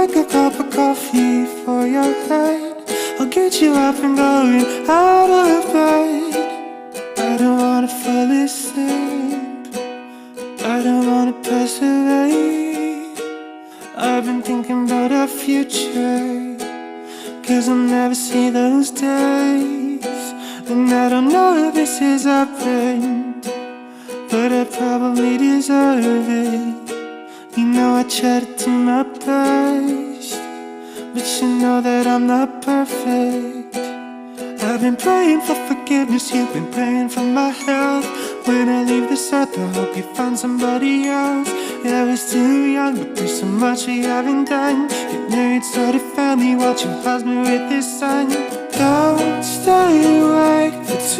make a cup of coffee for your head. I'll get you up and going out of bed. I don't wanna fall asleep, I don't wanna pass away. I've been thinking about our future, 'cause I'll never see those days. And I don't know if this is our end, but I probably deserve it. You know I try to do my best, but you know that I'm not perfect. I've been praying for forgiveness, you've been praying for my health. When I leave this earth, I hope you find somebody else. I was too young, but there's so much we haven't done. Get married, started family, watch your husband with his son. Don't stay awake for too